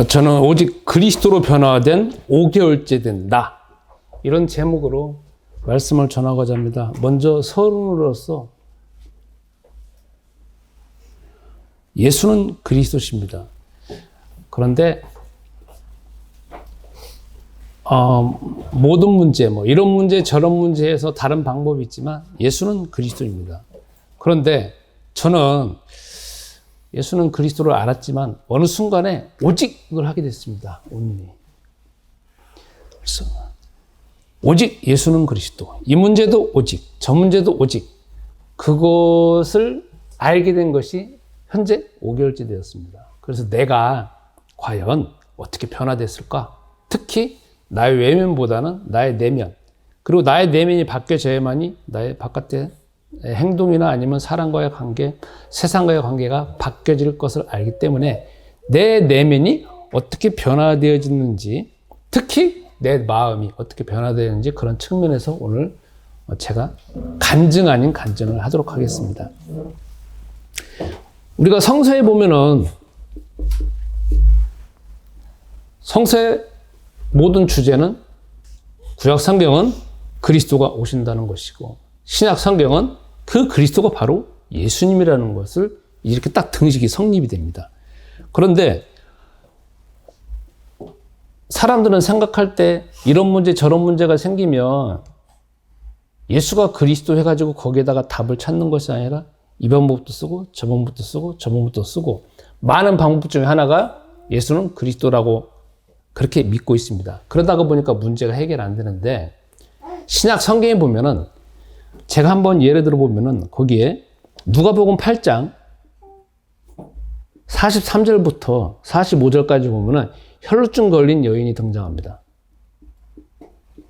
저는 오직 그리스도로 변화된 5개월째 된 나, 이런 제목으로 말씀을 전하고자 합니다. 먼저 서론으로서 예수는 그리스도십니다. 그런데 모든 문제, 이런 문제 저런 문제에서 다른 방법이 있지만 예수는 그리스도입니다. 그런데 저는 예수는 그리스도를 알았지만 어느 순간에 오직을 하게 됐습니다. 온전히. 그래서 오직 예수는 그리스도. 이 문제도 오직, 저 문제도 오직. 그것을 알게 된 것이 현재 5개월째 되었습니다. 그래서 내가 과연 어떻게 변화됐을까? 특히 나의 외면보다는 나의 내면, 그리고 나의 내면이 바뀌어져야만이 나의 바깥의 행동이나 아니면 사람과의 관계, 세상과의 관계가 바뀌어질 것을 알기 때문에 내 내면이 어떻게 변화되어지는지, 특히 내 마음이 어떻게 변화되는지 그런 측면에서 오늘 제가 간증 아닌 간증을 하도록 하겠습니다. 우리가 성서에 보면은 성서의 모든 주제는 구약 성경은 그리스도가 오신다는 것이고 신약 성경은 그 그리스도가 바로 예수님이라는 것을 이렇게 딱 등식이 성립이 됩니다. 그런데 사람들은 생각할 때 이런 문제 저런 문제가 생기면 예수가 그리스도 해가지고 거기에다가 답을 찾는 것이 아니라 이 방법도 쓰고 저 방법도 쓰고 저 방법도 쓰고 많은 방법 중에 하나가 예수는 그리스도라고 그렇게 믿고 있습니다. 그러다가 보니까 문제가 해결 안 되는데 신약 성경에 보면은 제가 한번 예를 들어 보면은 거기에 누가복음 8장 43절부터 45절까지 보면은 혈루증 걸린 여인이 등장합니다.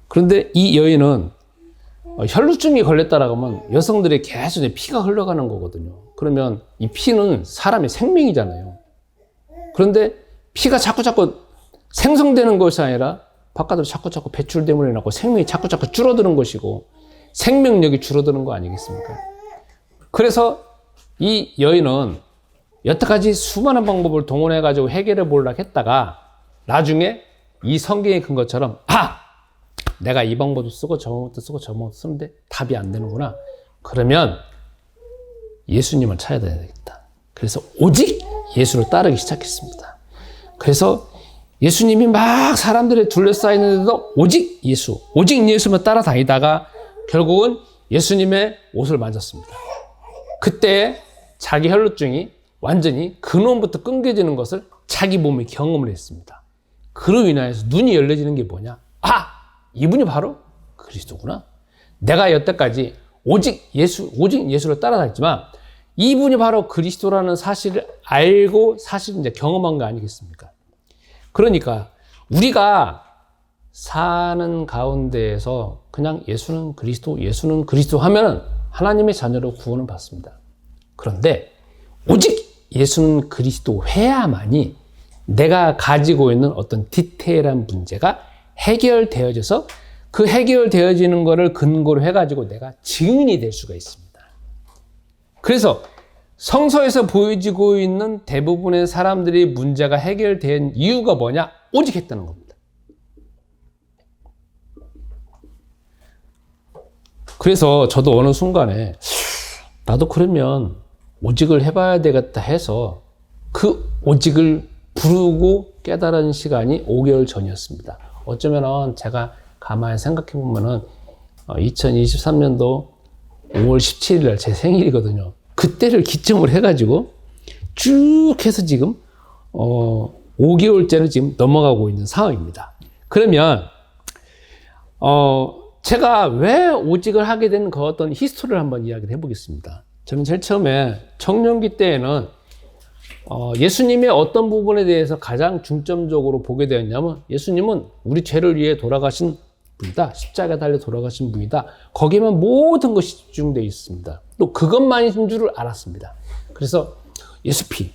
그런데 이 여인은 혈루증이 걸렸다라고 하면 여성들의 계속 피가 흘러가는 거거든요. 그러면 이 피는 사람의 생명이잖아요. 그런데 피가 자꾸 생성되는 것이 아니라 바깥으로 자꾸 배출됨으로 인하고 생명이 자꾸 줄어드는 것이고 생명력이 줄어드는 거 아니겠습니까? 그래서 이 여인은 여태까지 수많은 방법을 동원해가지고 해결해 보려고 했다가 나중에 이 성경에 큰 것처럼 내가 이 방법도 쓰고 저 방법도 쓰고 저 방법도 쓰는데 답이 안 되는구나. 그러면 예수님을 찾아야 되겠다. 그래서 오직 예수를 따르기 시작했습니다. 그래서 예수님이 막 사람들에 둘러싸이는데도 오직 예수만 따라다니다가 결국은 예수님의 옷을 만졌습니다. 그때 자기 혈루증이 완전히 근원부터 끊겨지는 것을 자기 몸에 경험을 했습니다. 그로 인하여서 눈이 열려지는 게 뭐냐? 이분이 바로 그리스도구나. 내가 여태까지 오직 예수를 따라다녔지만 이분이 바로 그리스도라는 사실을 알고 사실 이제 경험한 거 아니겠습니까? 그러니까 우리가 사는 가운데에서 그냥 예수는 그리스도 하면 하나님의 자녀로 구원을 받습니다. 그런데 오직 예수는 그리스도 해야만이 내가 가지고 있는 어떤 디테일한 문제가 해결되어져서 그 해결되어지는 것을 근거로 해가지고 내가 증인이 될 수가 있습니다. 그래서 성서에서 보여지고 있는 대부분의 사람들의 문제가 해결된 이유가 뭐냐? 오직 했다는 겁니다. 그래서 저도 어느 순간에 나도 그러면 오직을 해봐야 되겠다 해서 그 오직을 부르고 깨달은 시간이 5개월 전이었습니다. 어쩌면은 제가 가만히 생각해 보면은 2023년도 5월 17일 날 제 생일이거든요. 그때를 기점으로 해가지고 쭉 해서 지금 5개월째를 지금 넘어가고 있는 상황입니다. 그러면 제가 왜 오직을 하게 된 그 어떤 히스토리를 한번 이야기를 해보겠습니다. 저는 제일 처음에 청년기 때에는 예수님의 어떤 부분에 대해서 가장 중점적으로 보게 되었냐면 예수님은 우리 죄를 위해 돌아가신 분이다. 십자가에 달려 돌아가신 분이다. 거기에만 모든 것이 집중되어 있습니다. 또 그것만인 줄을 알았습니다. 그래서 예수 피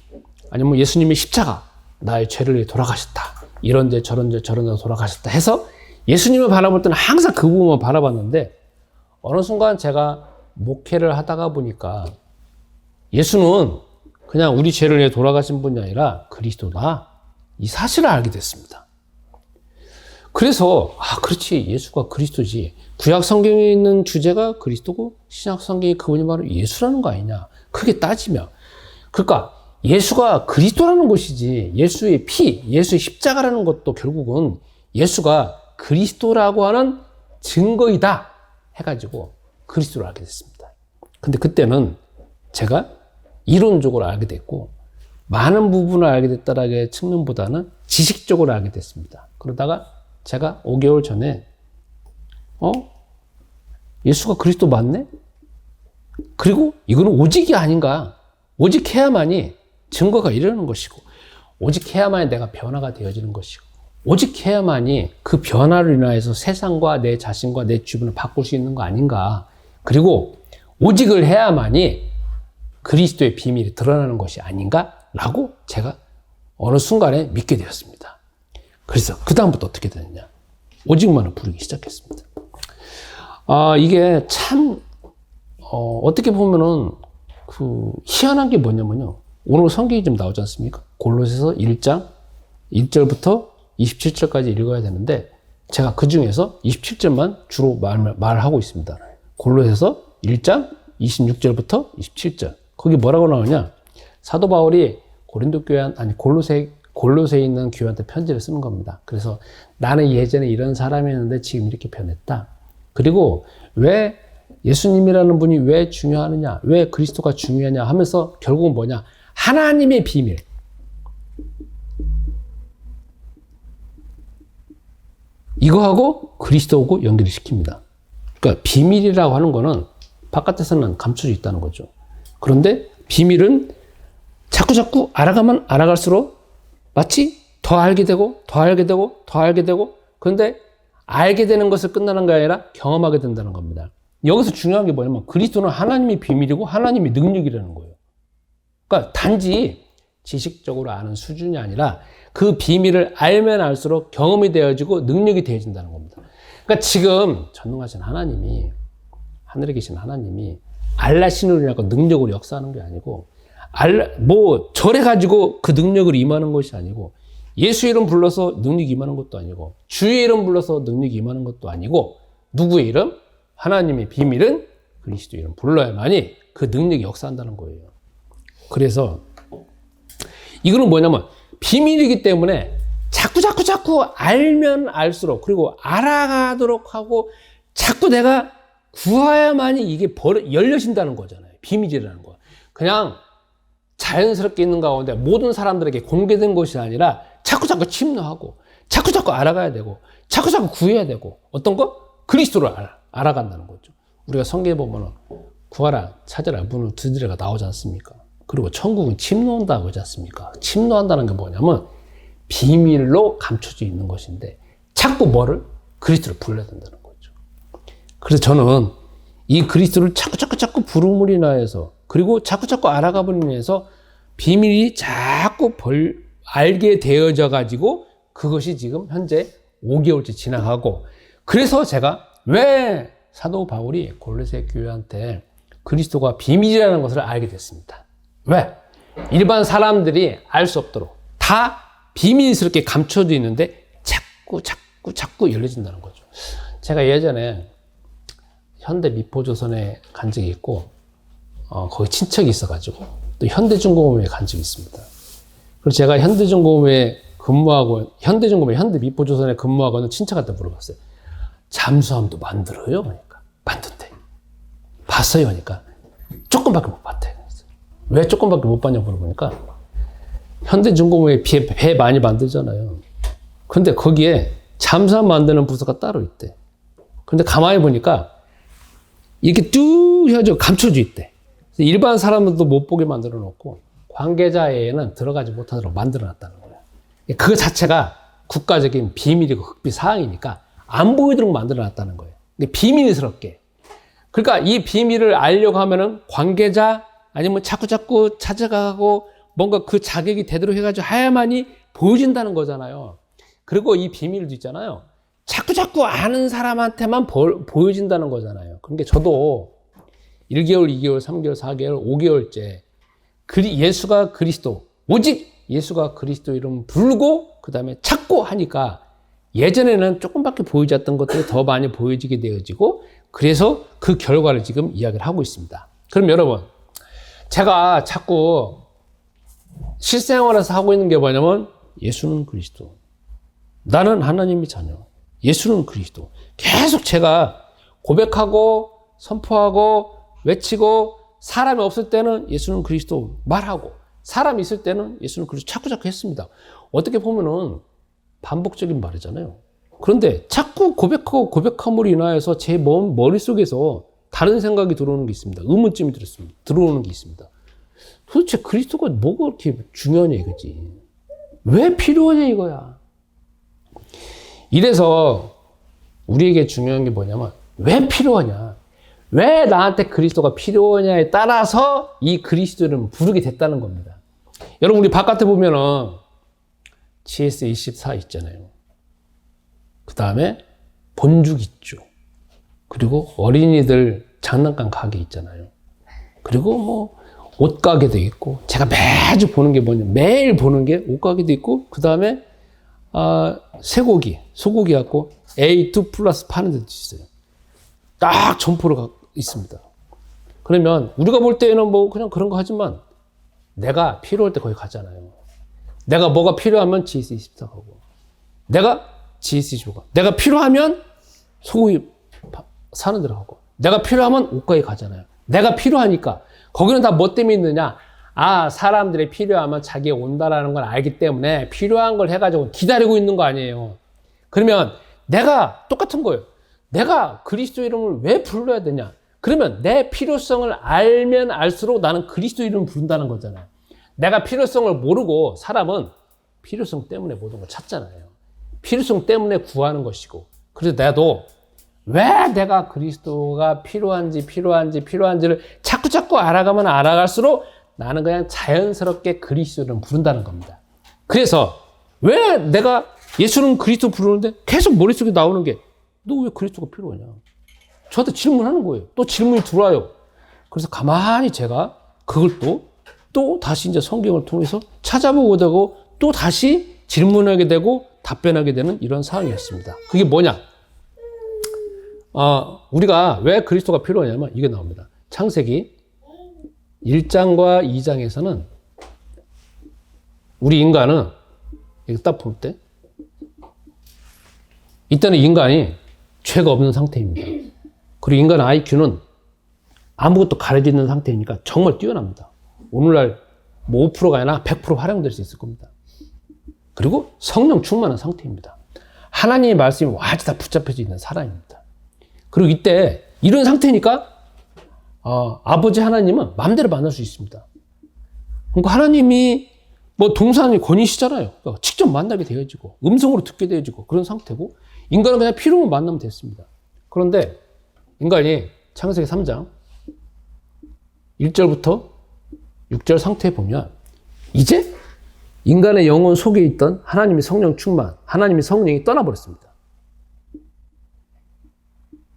아니면 예수님의 십자가 나의 죄를 위해 돌아가셨다. 이런데 저런데 돌아가셨다 해서 예수님을 바라볼 때는 항상 그 부분만 바라봤는데 어느 순간 제가 목회를 하다가 보니까 예수는 그냥 우리 죄를 위해 돌아가신 분이 아니라 그리스도다. 이 사실을 알게 됐습니다. 그래서 그렇지, 예수가 그리스도지. 구약 성경에 있는 주제가 그리스도고 신약 성경에 그분이 바로 예수라는 거 아니냐. 크게 따지면. 그러니까 예수가 그리스도라는 것이지, 예수의 피, 예수의 십자가라는 것도 결국은 예수가 그리스도라고 하는 증거이다 해가지고 그리스도를 알게 됐습니다. 근데 그때는 제가 이론적으로 알게 됐고 많은 부분을 알게 됐다라는 측면보다는 지식적으로 알게 됐습니다. 그러다가 제가 5개월 전에 예수가 그리스도 맞네? 그리고 이거는 오직이 아닌가. 오직해야만이 증거가 이르는 것이고, 오직해야만이 내가 변화가 되어지는 것이고, 오직해야만이 그 변화를 인하여서 세상과 내 자신과 내 주변을 바꿀 수 있는 거 아닌가. 그리고 오직을 해야만이 그리스도의 비밀이 드러나는 것이 아닌가라고 제가 어느 순간에 믿게 되었습니다. 그래서 그 다음부터 어떻게 되느냐. 오직만을 부르기 시작했습니다. 이게 참 어떻게 보면은 희한한 게 뭐냐면요. 오늘 성경이 좀 나오지 않습니까? 골로새서 1장 1절부터 27절까지 읽어야 되는데 제가 그 중에서 27절만 주로 말하고 있습니다. 골로새서 1장 26절부터 27절. 거기 뭐라고 나오냐? 사도 바울이 골로새에 있는 교회한테 편지를 쓰는 겁니다. 그래서 나는 예전에 이런 사람이었는데 지금 이렇게 변했다. 그리고 왜 예수님이라는 분이 왜 중요하느냐, 왜 그리스도가 중요하냐 하면서 결국은 뭐냐? 하나님의 비밀. 이거하고 그리스도하고 연결을 시킵니다. 그러니까 비밀이라고 하는 거는 바깥에서는 감춰져 있다는 거죠. 그런데 비밀은 자꾸 알아가면 알아갈수록 마치 더 알게 되고 더 알게 되고 더 알게 되고, 그런데 알게 되는 것을 끝나는 게 아니라 경험하게 된다는 겁니다. 여기서 중요한 게 뭐냐면 그리스도는 하나님의 비밀이고 하나님의 능력이라는 거예요. 그러니까 단지 지식적으로 아는 수준이 아니라 그 비밀을 알면 알수록 경험이 되어지고 능력이 되어진다는 겁니다. 그러니까 지금 전능하신 하나님이, 하늘에 계신 하나님이 알라신으로 능력으로 역사하는 게 아니고 절해가지고 그 능력을 임하는 것이 아니고, 예수 이름 불러서 능력이 임하는 것도 아니고, 주의 이름 불러서 능력이 임하는 것도 아니고, 누구의 이름? 하나님의 비밀은 그리스도 이름 불러야만이 그 능력이 역사한다는 거예요. 그래서 이거는 뭐냐면 비밀이기 때문에 자꾸 알면 알수록, 그리고 알아가도록 하고 자꾸 내가 구해야만이 이게 열려진다는 거잖아요. 비밀이라는 거. 그냥 자연스럽게 있는 가운데 모든 사람들에게 공개된 것이 아니라 자꾸 침노하고 자꾸 알아가야 되고 자꾸 구해야 되고, 어떤 거? 그리스도를 알아간다는 거죠. 우리가 성경에 보면 구하라, 찾아라, 문을 두드려가 나오지 않습니까? 그리고 천국은 침노한다고 하지 않습니까? 침노한다는 게 뭐냐면 비밀로 감춰져 있는 것인데 자꾸 뭐를? 그리스도를 불러야 된다는 거죠. 그래서 저는 이 그리스도를 자꾸 부름으로 인하여서, 그리고 자꾸 알아가버리면서 인해서 비밀이 자꾸 알게 되어져 가지고 그것이 지금 현재 5개월째 지나가고, 그래서 제가 왜 사도 바울이 골로새 교회한테 그리스도가 비밀이라는 것을 알게 됐습니다. 왜? 일반 사람들이 알 수 없도록 다 비밀스럽게 감춰져 있는데 자꾸 열려진다는 거죠. 제가 예전에 현대 미포조선에 간 적이 있고, 거기 친척이 있어가지고 또 현대중공업에 간 적이 있습니다. 그래서 제가 현대중공업에 근무하고, 현대 미포조선에 근무하고 있는 친척한테 물어봤어요. 잠수함도 만들어요? 그러니까 만든대. 봤어요? 그러니까 조금밖에 못 봤대. 왜 조금밖에 못 봤냐고 물어보니까 현대중공업에 배 많이 만들잖아요. 근데 거기에 잠수함 만드는 부서가 따로 있대. 근데 가만히 보니까 이렇게 쭉 해가지고 감춰져 있대. 일반 사람들도 못 보게 만들어 놓고 관계자에는 들어가지 못하도록 만들어 놨다는 거예요. 그거 자체가 국가적인 비밀이고 흑비 사항이니까 안 보이도록 만들어 놨다는 거예요. 근데 비밀스럽게. 그러니까 이 비밀을 알려고 하면은 관계자 아니면 자꾸 찾아가고 뭔가 그 자격이 되도록 해가지고 해야만이 보여진다는 거잖아요. 그리고 이 비밀도 있잖아요. 자꾸 아는 사람한테만 보여진다는 거잖아요. 그러니까 저도 1개월, 2개월, 3개월, 4개월, 5개월째 예수가 그리스도, 오직 예수가 그리스도 이름 부르고 그 다음에 찾고 하니까 예전에는 조금밖에 보이지 않던 것들이 더 많이 보여지게 되어지고 그래서 그 결과를 지금 이야기를 하고 있습니다. 그럼 여러분, 제가 자꾸 실생활에서 하고 있는 게 뭐냐면 예수는 그리스도, 나는 하나님의 자녀, 예수는 그리스도 계속 제가 고백하고 선포하고 외치고 사람이 없을 때는 예수는 그리스도 말하고 사람이 있을 때는 예수는 그리스도 자꾸 했습니다. 어떻게 보면은 반복적인 말이잖아요. 그런데 자꾸 고백하고 고백함으로 인하여서 제 머릿속에서 다른 생각이 들어오는 게 있습니다. 의문점이 들어오는 게 있습니다. 도대체 그리스도가 뭐가 그렇게 중요하냐 이거지. 왜 필요하냐 이거야. 이래서 우리에게 중요한 게 뭐냐면 왜 필요하냐. 왜 나한테 그리스도가 필요하냐에 따라서 이 그리스도를 부르게 됐다는 겁니다. 여러분 우리 바깥에 보면은 GS24 있잖아요. 그 다음에 본죽 있죠. 그리고 어린이들 장난감 가게 있잖아요. 그리고 뭐 옷가게도 있고 제가 매주 보는 게 뭐냐 매일 보는 게 옷가게도 있고 그 다음에 쇠고기 소고기 갖고 A2 플러스 파는 데도 있어요. 딱 점포로 있습니다. 그러면 우리가 볼 때는 뭐 그냥 그런 거 하지만 내가 필요할 때 거기 가잖아요. 내가 뭐가 필요하면 GS24 가고 내가 GS25 가. 내가 필요하면 소고기 사는 데로 가고 내가 필요하면 옷가게 가잖아요. 내가 필요하니까 거기는 다 뭐 때문에 있느냐. 사람들이 필요하면 자기가 온다라는 걸 알기 때문에 필요한 걸 해가지고 기다리고 있는 거 아니에요. 그러면 내가 똑같은 거예요. 내가 그리스도 이름을 왜 불러야 되냐? 그러면 내 필요성을 알면 알수록 나는 그리스도 이름을 부른다는 거잖아요. 내가 필요성을 모르고 사람은 필요성 때문에 모든 걸 찾잖아요. 필요성 때문에 구하는 것이고. 그래서 나도 왜 내가 그리스도가 필요한지를 자꾸 알아가면 알아갈수록 나는 그냥 자연스럽게 그리스도를 부른다는 겁니다. 그래서 왜 내가 예수는 그리스도 부르는데 계속 머릿속에 나오는 게 너 왜 그리스도가 필요하냐? 저한테 질문하는 거예요. 또 질문이 들어와요. 그래서 가만히 제가 그걸 또 다시 이제 성경을 통해서 찾아보고 되고 또 다시 질문하게 되고 답변하게 되는 이런 상황이었습니다. 그게 뭐냐? 우리가 왜 그리스도가 필요하냐면 이게 나옵니다. 창세기 1장과 2장에서는 우리 인간은 이거 딱 볼 때 이때는 인간이 죄가 없는 상태입니다. 그리고 인간 IQ는 아무것도 가려져 있는 상태이니까 정말 뛰어납니다. 오늘날 뭐 5%가 아니라 100% 활용될 수 있을 겁니다. 그리고 성령 충만한 상태입니다. 하나님의 말씀이 완전히 다 붙잡혀져 있는 사람입니다. 그리고 이때 이런 상태니까 아버지 하나님은 마음대로 만날 수 있습니다. 그러니까 하나님이 뭐 동산이 권위시잖아요. 그러니까 직접 만나게 되어지고 음성으로 듣게 되어지고 그런 상태고 인간은 그냥 필요만 만나면 됐습니다. 그런데 인간이 창세기 3장 1절부터 6절 상태에 보면 이제 인간의 영혼 속에 있던 하나님의 성령 충만, 하나님의 성령이 떠나버렸습니다.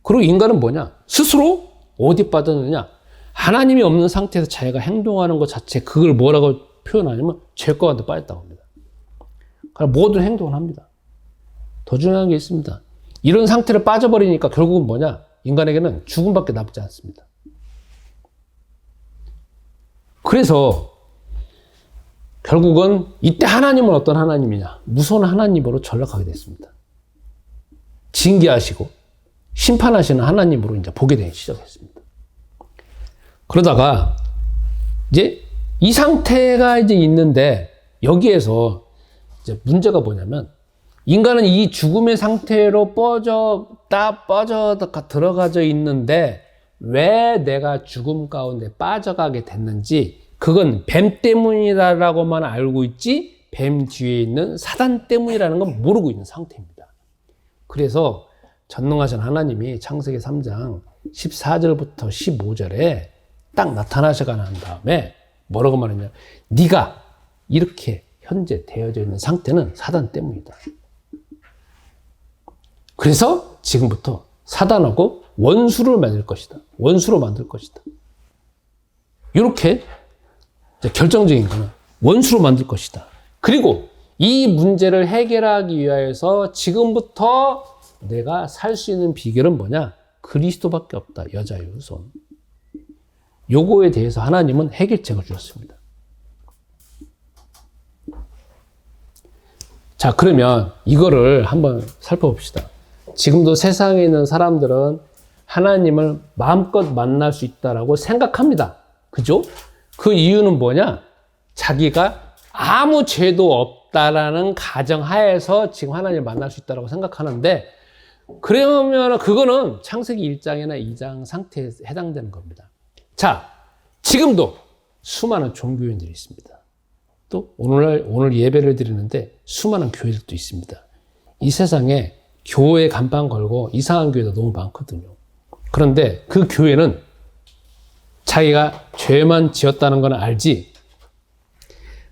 그리고 인간은 뭐냐? 스스로 어디 빠졌느냐? 하나님이 없는 상태에서 자기가 행동하는 것 자체, 그걸 뭐라고 표현하냐면 죄 가운데 빠졌다고 합니다. 그러니까 모든 행동을 합니다. 더 중요한 게 있습니다. 이런 상태로 빠져버리니까 결국은 뭐냐? 인간에게는 죽음밖에 남지 않습니다. 그래서 결국은 이때 하나님은 어떤 하나님이냐? 무서운 하나님으로 전락하게 됐습니다. 징계하시고 심판하시는 하나님으로 이제 보게 되기 시작했습니다. 그러다가 이제 이 상태가 이제 있는데 여기에서 이제 문제가 뭐냐면 인간은 이 죽음의 상태로 빠져 들어가져 있는데 왜 내가 죽음 가운데 빠져가게 됐는지 그건 뱀 때문이라고만 알고 있지 뱀 뒤에 있는 사단 때문이라는 건 모르고 있는 상태입니다. 그래서 전능하신 하나님이 창세기 3장 14절부터 15절에 딱 나타나셔가 난 다음에 뭐라고 말했냐? 네가 이렇게 현재 되어져 있는 상태는 사단 때문이다. 그래서 지금부터 사단하고 원수를 만들 것이다. 원수로 만들 것이다. 이렇게 결정적인 거는 원수로 만들 것이다. 그리고 이 문제를 해결하기 위해서 지금부터 내가 살 수 있는 비결은 뭐냐? 그리스도밖에 없다. 여자의 후손. 요거에 대해서 하나님은 해결책을 주셨습니다. 자, 그러면 이거를 한번 살펴봅시다. 지금도 세상에 있는 사람들은 하나님을 마음껏 만날 수 있다라고 생각합니다. 그죠? 그 이유는 뭐냐? 자기가 아무 죄도 없다라는 가정하에서 지금 하나님을 만날 수 있다라고 생각하는데, 그러면 그거는 창세기 1장이나 2장 상태에 해당되는 겁니다. 자, 지금도 수많은 종교인들이 있습니다. 또 오늘 예배를 드리는데 수많은 교회들도 있습니다. 이 세상에 교회 간판 걸고 이상한 교회도 너무 많거든요. 그런데 그 교회는 자기가 죄만 지었다는 건 알지,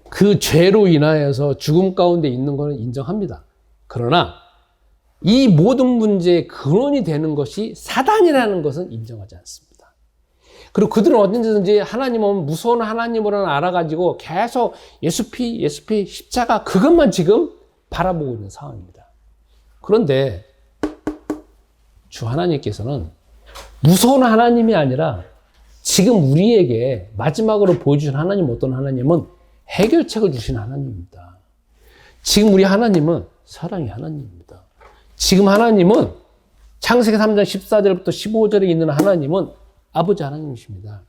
그 죄로 인하여서 죽음 가운데 있는 것은 인정합니다. 그러나 이 모든 문제의 근원이 되는 것이 사단이라는 것은 인정하지 않습니다. 그리고 그들은 언제든지 하나님은 무서운 하나님으로는 알아가지고 계속 예수피 십자가 그것만 지금 바라보고 있는 상황입니다. 그런데 주 하나님께서는 무서운 하나님이 아니라 지금 우리에게 마지막으로 보여주신 하나님, 어떤 하나님은 해결책을 주신 하나님입니다. 지금 우리 하나님은 사랑의 하나님입니다. 지금 하나님은 창세기 3장 14절부터 15절에 있는 하나님은 아버지 하나님이십니다.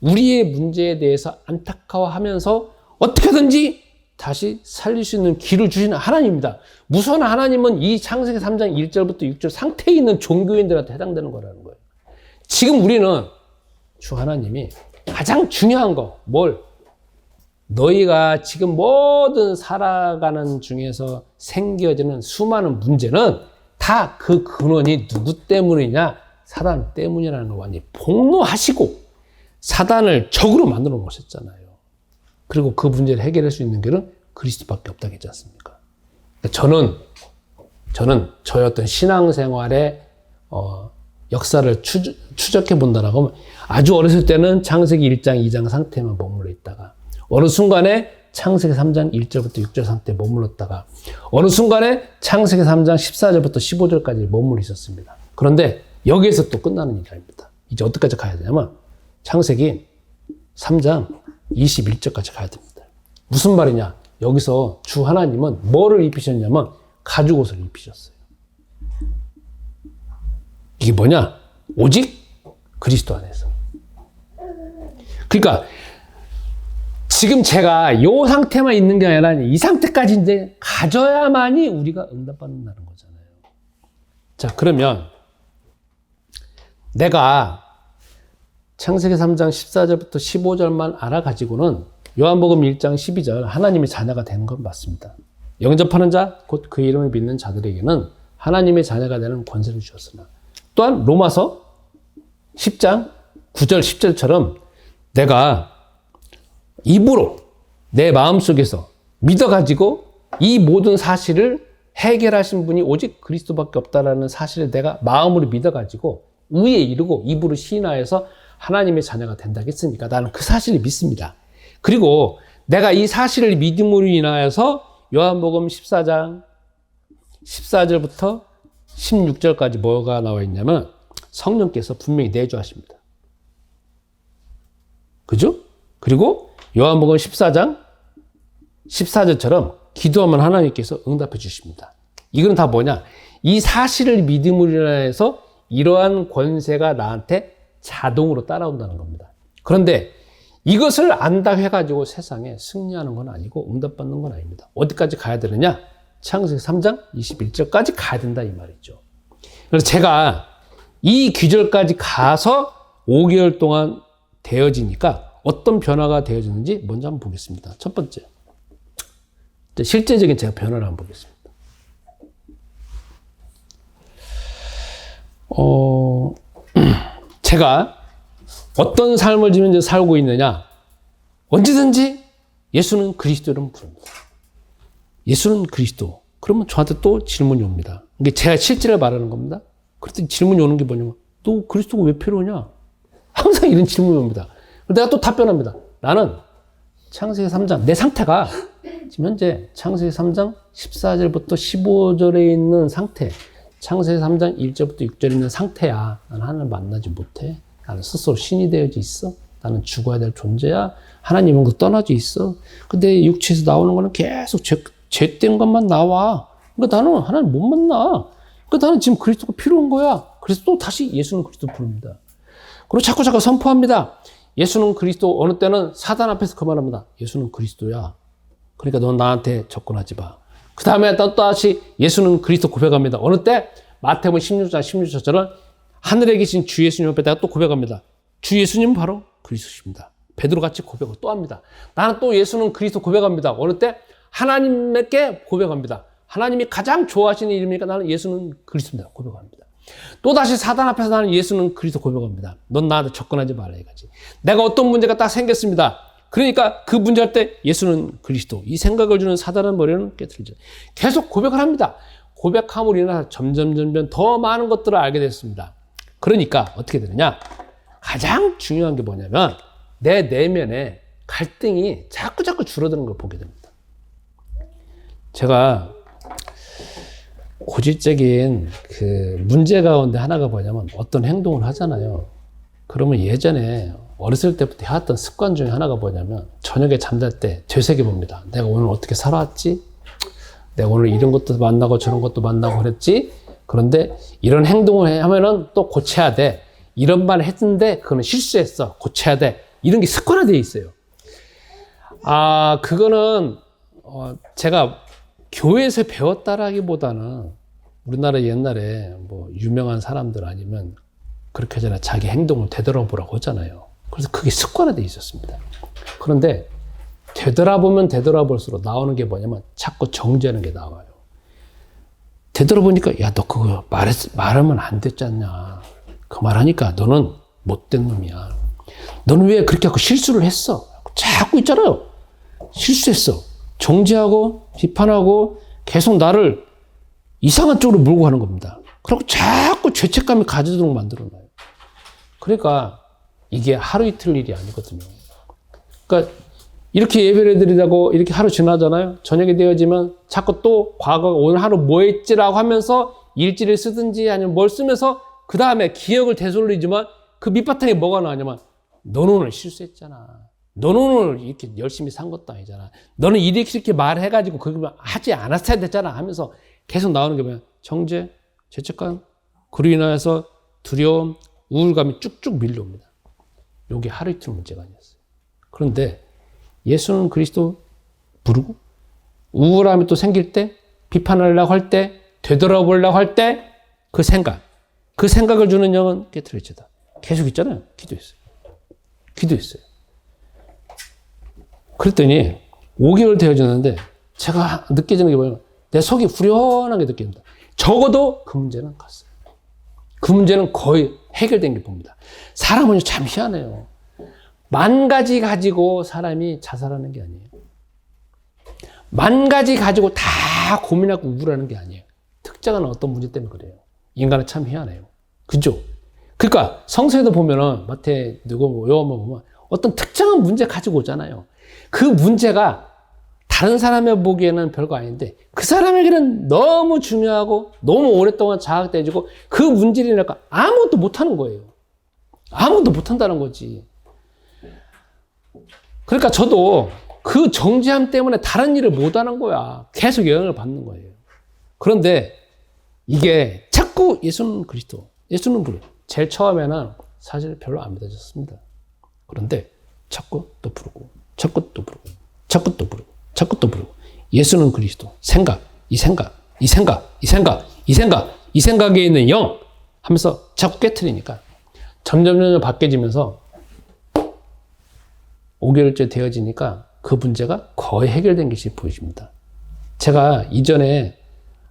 우리의 문제에 대해서 안타까워하면서 어떻게든지 다시 살릴 수 있는 길을 주시는 하나님입니다. 무서운 하나님은 이 창세기 3장 1절부터 6절 상태에 있는 종교인들한테 해당되는 거라는 거예요. 지금 우리는 주 하나님이 가장 중요한 거, 뭘? 너희가 지금 모든 살아가는 중에서 생겨지는 수많은 문제는 다 그 근원이 누구 때문이냐? 사단 때문이라는 걸 완전히 폭로하시고 사단을 적으로 만들어 놓으셨잖아요. 그리고 그 문제를 해결할 수 있는 길은 그리스도밖에 없다고 했지 않습니까? 저는 저의 어떤 신앙생활의 역사를 추적해 본다라고 하면 아주 어렸을 때는 창세기 1장, 2장 상태에만 머물러 있다가 어느 순간에 창세기 3장 1절부터 6절 상태에 머물렀다가 어느 순간에 창세기 3장 14절부터 15절까지 머물러 있었습니다. 그런데 여기에서 또 끝나는 일이 아닙니다. 이제 어디까지 가야 되냐면 창세기 3장 21절까지 가야 됩니다. 무슨 말이냐? 여기서 주 하나님은 뭐를 입히셨냐면 가죽옷을 입히셨어요. 이게 뭐냐? 오직 그리스도 안에서. 그러니까 지금 제가 이 상태만 있는 게 아니라 이 상태까지 이제 가져야만이 우리가 응답받는다는 거잖아요. 자, 그러면 내가 창세기 3장 14절부터 15절만 알아가지고는 요한복음 1장 12절 하나님의 자녀가 되는 건 맞습니다. 영접하는 자, 곧 그 이름을 믿는 자들에게는 하나님의 자녀가 되는 권세를 주셨으나 또한 로마서 10장 9절 10절처럼 내가 입으로 내 마음속에서 믿어가지고 이 모든 사실을 해결하신 분이 오직 그리스도밖에 없다라는 사실을 내가 마음으로 믿어가지고 의에 이르고 입으로 시인하여서 하나님의 자녀가 된다고 했으니까 나는 그 사실을 믿습니다. 그리고 내가 이 사실을 믿음으로 인하여서 요한복음 14장 14절부터 16절까지 뭐가 나와 있냐면 성령께서 분명히 내주하십니다. 그죠? 그리고 요한복음 14장 14절처럼 기도하면 하나님께서 응답해 주십니다. 이건 다 뭐냐? 이 사실을 믿음으로 인해서 이러한 권세가 나한테 자동으로 따라온다는 겁니다. 그런데 이것을 안다 해가지고 세상에 승리하는 건 아니고 응답받는 건 아닙니다. 어디까지 가야 되느냐? 창세기 3장 21절까지 가야 된다 이 말이죠. 그래서 제가 이 귀절까지 가서 5개월 동안 되어지니까 어떤 변화가 되어지는지 먼저 한번 보겠습니다. 첫 번째, 실제적인 제가 변화를 한번 보겠습니다. 제가 어떤 삶을 지면서 살고 있느냐? 언제든지 예수는 그리스도를 부릅니다. 예수는 그리스도. 그러면 저한테 또 질문이 옵니다. 이게 제가 실제를 말하는 겁니다. 그랬더니 질문이 오는 게 뭐냐면, 너 그리스도가 왜 필요하냐? 항상 이런 질문이 옵니다. 내가 또 답변합니다. 나는 창세기 3장, 내 상태가 지금 현재 창세기 3장 14절부터 15절에 있는 상태, 창세기 3장 1절부터 6절에 있는 상태야. 나는 하나님을 만나지 못해. 나는 스스로 신이 되어져 있어. 나는 죽어야 될 존재야. 하나님은 그 떠나져 있어. 근데 육체에서 나오는 거는 계속 죄된 것만 나와. 그러니까 나는 하나님 못 만나. 그러니까 나는 지금 그리스도가 필요한 거야. 그래서 또 다시 예수는 그리스도 부릅니다. 그리고 자꾸 선포합니다. 예수는 그리스도. 어느 때는 사단 앞에서 그 말합니다. 예수는 그리스도야. 그러니까 넌 나한테 접근하지 마. 그 다음에 또 다시 예수는 그리스도 고백합니다. 어느 때? 마태복음 16장 16절은 하늘에 계신 주 예수님 앞에다가 또 고백합니다. 주 예수님은 바로 그리스도십니다. 베드로같이 고백을 또 합니다. 나는 또 예수는 그리스도 고백합니다. 어느 때? 하나님께 고백합니다. 하나님이 가장 좋아하시는 이름이니까 나는 예수는 그리스도입니다. 고백합니다. 또다시 사단 앞에서 나는 예수는 그리스도 고백합니다. 넌 나한테 접근하지 말라 이거지. 내가 어떤 문제가 딱 생겼습니다. 그러니까 그 문제할 때 예수는 그리스도. 이 생각을 주는 사단의 머리는 깨트리죠. 계속 고백을 합니다. 고백함으로 인해서 점점 더 많은 것들을 알게 됐습니다. 그러니까 어떻게 되느냐? 가장 중요한 게 뭐냐면 내 내면에 갈등이 자꾸 줄어드는 걸 보게 됩니다. 제가 고질적인 그 문제 가운데 하나가 뭐냐면 어떤 행동을 하잖아요. 그러면 예전에 어렸을 때부터 해왔던 습관 중에 하나가 뭐냐면 저녁에 잠잘 때 되새겨봅니다. 내가 오늘 어떻게 살아왔지? 내가 오늘 이런 것도 만나고 저런 것도 만나고 그랬지? 그런데 이런 행동을 하면은 또 고쳐야 돼. 이런 말을 했는데 그거는 실수했어. 고쳐야 돼. 이런 게 습관화되어 있어요. 그거는 제가 교회에서 배웠다라기보다는 우리나라 옛날에 뭐 유명한 사람들 아니면 그렇게 하잖아요. 자기 행동을 되돌아보라고 하잖아요. 그래서 그게 습관화되어 있었습니다. 그런데 되돌아볼수록 나오는 게 뭐냐면 자꾸 정죄하는 게 나와요. 되돌아보니까 야, 너 그거 말하면 안 됐잖냐. 그 말하니까 너는 못된 놈이야. 너는 왜 그렇게 하고 실수를 했어? 자꾸 있잖아요. 실수했어. 정죄하고 비판하고 계속 나를 이상한 쪽으로 몰고 가는 겁니다. 그리고 자꾸 죄책감이 가져도록 만들어놔요. 그러니까 이게 하루 이틀 일이 아니거든요. 그러니까 이렇게 예배를 드리자고 이렇게 하루 지나잖아요. 저녁이 되어지면 자꾸 또 과거 오늘 하루 뭐 했지라고 하면서 일지를 쓰든지 아니면 뭘 쓰면서 그 다음에 기억을 되돌리지만 그 밑바탕에 뭐가 나오냐면 너는 오늘 실수했잖아. 너는 오늘 이렇게 열심히 산 것도 아니잖아. 너는 이렇게 말해가지고 그거 하지 않았어야 됐잖아 하면서 계속 나오는 게 뭐야? 정죄, 죄책감, 그로 인해서 두려움, 우울감이 쭉쭉 밀려옵니다. 이게 하루 이틀 문제가 아니었어요. 그런데 예수는 그리스도 부르고 우울함이 또 생길 때, 비판하려고 할 때, 되돌아보려고 할 때 그 생각을 주는 영은 깨트려지다. 계속 있잖아요. 기도했어요. 그랬더니 5개월 되어졌는데 제가 느껴지는 게 뭐냐면 내 속이 후련하게 느껴집니다. 적어도 그 문제는 갔어요. 그 문제는 거의 해결된 게 봅니다. 사람은 참 희한해요. 10,000가지 가지고 사람이 자살하는 게 아니에요. 10,000가지 가지고 다 고민하고 우울하는 게 아니에요. 특정한 어떤 문제 때문에 그래요. 인간은 참 희한해요. 그죠? 그러니까 성서에도 보면은 마태, 요한만 보면 어떤 특정한 문제 가지고 오잖아요. 그 문제가 다른 사람이 보기에는 별거 아닌데 그 사람에게는 너무 중요하고 너무 오랫동안 자각돼지고 그 문제를 인해서 아무것도 못하는 거예요. 아무것도 못한다는 거지. 그러니까 저도 그 정죄함 때문에 다른 일을 못하는 거야. 계속 영향을 받는 거예요. 그런데 이게 자꾸 예수는 그리스도, 예수는 부르. 제일 처음에는 사실 별로 안 믿어졌습니다. 그런데 자꾸 또 부르고, 자꾸 또 부르고, 자꾸 또 부르고, 자꾸 또 부르고. 예수는 그리스도. 이 생각에 있는 영 하면서 자꾸 깨트리니까 점점 바뀌어지면서 5개월째 되어지니까 그 문제가 거의 해결된 것이 보여집니다. 제가 이전에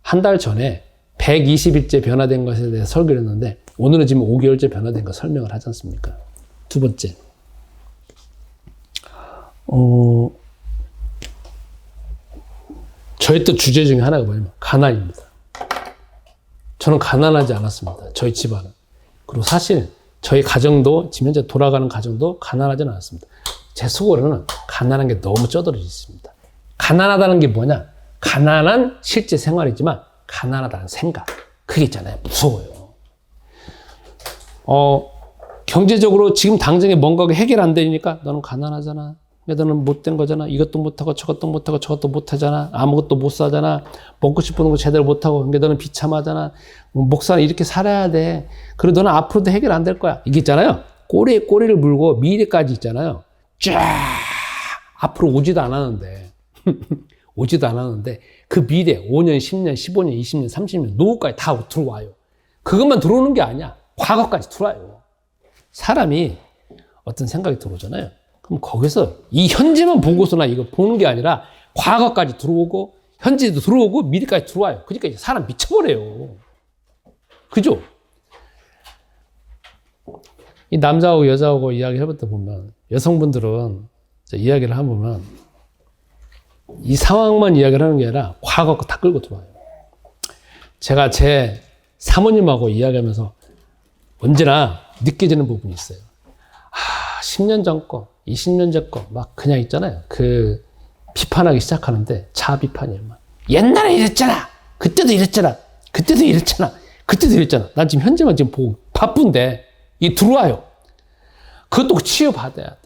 한 달 전에 120일째 변화된 것에 대해서 설교를 했는데 오늘은 지금 5개월째 변화된 거 설명을 하지 않습니까? 두 번째. 저희 또 주제 중에 하나가 뭐냐면 가난입니다. 저는 가난하지 않았습니다. 저희 집안은. 그리고 사실 저희 가정도 지금 현재 돌아가는 가정도 가난하지는 않았습니다. 제 속으로는 가난한 게 너무 쩌들어져 있습니다. 가난하다는 게 뭐냐? 가난한 실제 생활이지만 가난하다는 생각. 그게 있잖아요. 무서워요. 경제적으로 지금 당장에 뭔가가 해결 안 되니까 너는 가난하잖아. 너는 못된 거잖아. 이것도 못하고 저것도 못하고 저것도 못하잖아. 아무것도 못 사잖아. 먹고 싶은 거 제대로 못하고. 그러니까 너는 비참하잖아. 목사는 이렇게 살아야 돼. 그리고 너는 앞으로도 해결 안 될 거야. 이게 있잖아요. 꼬리에 꼬리를 물고 미래까지 있잖아요. 쫙 앞으로 오지도 않았는데 오지도 않았는데 그 미래 5년, 10년, 15년, 20년, 30년 노후까지 다 들어와요. 그것만 들어오는 게 아니야. 과거까지 들어와요. 사람이 어떤 생각이 들어오잖아요. 그럼 거기서 이 현재만 보고서나 이거 보는 게 아니라 과거까지 들어오고 현재도 들어오고 미래까지 들어와요. 그러니까 이제 사람 미쳐버려요. 그죠? 이 남자하고 여자하고 이야기 해볼 때 보면 여성분들은 이야기를 해보면 이 상황만 이야기를 하는 게 아니라 과거 거 다 끌고 들어와요. 제가 제 사모님하고 이야기하면서 언제나 느껴지는 부분이 있어요. 10년 전 거, 20년 전 거, 막 그냥 있잖아요. 그 비판하기 시작하는데 자 비판이에요. 막. 옛날에 이랬잖아. 그때도 이랬잖아. 그때도 이랬잖아. 그때도 이랬잖아. 난 지금 현재만 지금 보고 바쁜데 이 들어와요. 그것도 치유받아야 돼.